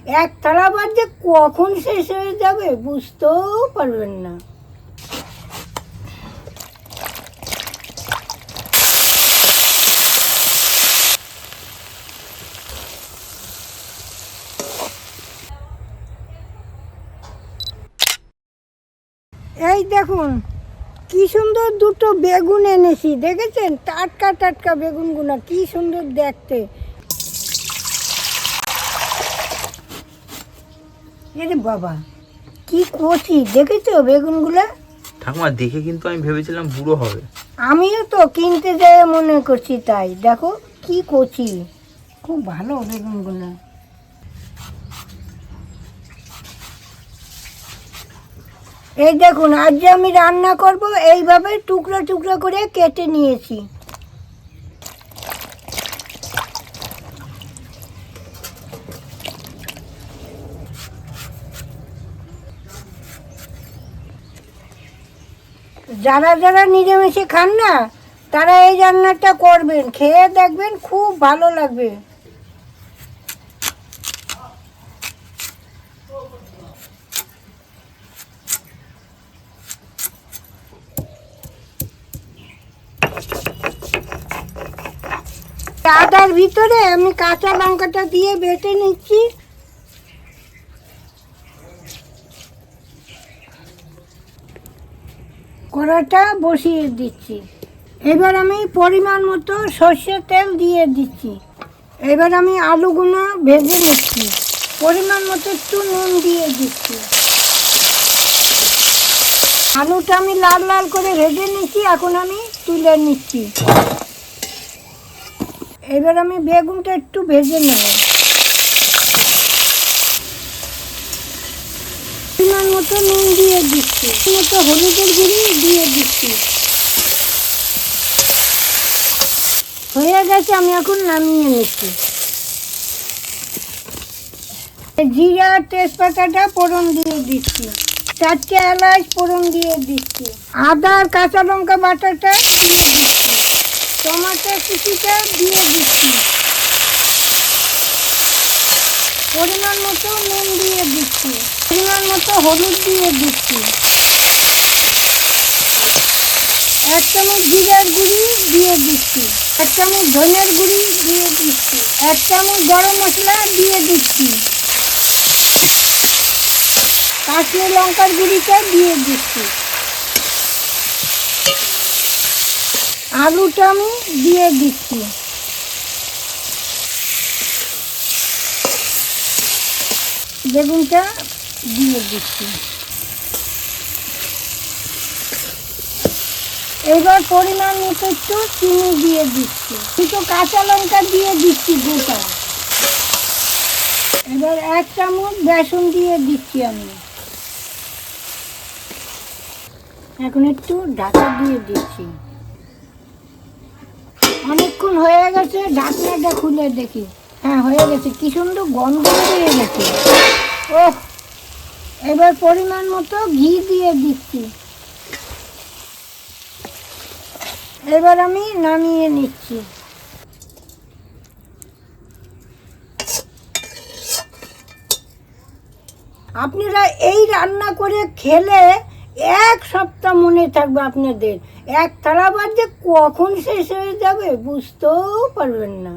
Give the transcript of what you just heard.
এক থালা ভাত যে কখন শেষ হয়ে যাবে বুঝতেও পারবেন না। এই দেখুন কি সুন্দর দুটো বেগুন এনেছি, দেখেছেন? টাটকা টাটকা বেগুনগুলো কি সুন্দর দেখতে। এরে বাবা কি কচি, দেখেছো বেগুনগুলো? ঠাকুমা দেখে কিন্তু আমি ভেবেছিলাম বুড়ো হবে। আমিও তো কিনতে যাই মনে করছি, তাই দেখো কি কচি, খুব ভালো বেগুনগুলো। এই দেখুন আজ যে আমি রান্না করব এইভাবে টুকরা টুকরা করে কেটে নিয়েছি। যারা যারা নিরামিষে খান না তারা এই রান্নাটা করবেন, খেয়ে দেখবেন খুব ভালো লাগবে। আদার ভিতরে আমি কাঁচা লঙ্কাটা দিয়ে বেটে নিচ্ছি। কড়াটা বসিয়ে দিচ্ছি। এবার আমি পরিমাণ মতো সর্ষের তেল দিয়ে দিচ্ছি। এবার আমি আলুগুলো ভেজে নিচ্ছি। পরিমাণ মতো একটু নুন দিয়ে দিচ্ছি। আলুটা আমি লাল লাল করে ভেজে নিচ্ছি, এখন আমি তুলে নিচ্ছি। এবার আমি বেগুনটা একটু ভেজে নেব। পরিমাণ মতো নুন দিয়ে দিচ্ছি, মতো হলুদের গুঁড়ি দিয়ে দিচ্ছি। হয়ে গেছে, আমি এখন নামিয়ে নিচ্ছি। জিরা তেজপাতাটা ফোড়ন দিয়ে দিচ্ছি। 4টে এলাচ ফোড়ন দিয়ে দিচ্ছি। আদা আর কাঁচা লঙ্কা বাটাটা দিয়ে দিচ্ছি। টমেটো কুচিটা দিয়ে দিচ্ছি। পরিমাণ মতো নুন দিয়ে দিচ্ছি। পরিমাণ মতো হলুদ দিয়ে দিচ্ছি। 1 চামচ জিরার গুঁড়ি দিয়ে দিচ্ছি। 1 চামচ ধনের গুঁড়ি দিয়ে দিচ্ছি। 1 চামচ গরম মশলা দিয়ে দিচ্ছি। কাশ্মীরি লঙ্কার গুঁড়িটা দিয়ে দিচ্ছি। আলুটা আমি দিয়ে দিচ্ছি। বেগুনটা দিয়ে দিচ্ছি। এবার পরিমাণ মতো একটু চিনি দিয়ে দিচ্ছি। দুটো কাঁচা লঙ্কা দিয়ে দিচ্ছি গোটা। এবার 1 চামচ বেসন দিয়ে দিচ্ছি আমি। এখন একটু ঢাকা দিয়ে দিচ্ছি। অনেকক্ষণ হয়ে গেছে, ঢাকনাটা খুলে দেখি। হ্যাঁ হয়ে গেছে, কি সুন্দর গন্ধ বেরিয়ে গেছে। ওহ, এবার পরিমাণ মতো ঘি দিয়ে দিচ্ছি। এবার আমি নামিয়ে নিচ্ছি। আপনারা এই রান্না করে খেলে 1 সপ্তাহ মনে থাকবে আপনাদের। এক থালা ভাত যে কখন শেষ হয়ে যাবে বুঝতেও পারবেন না।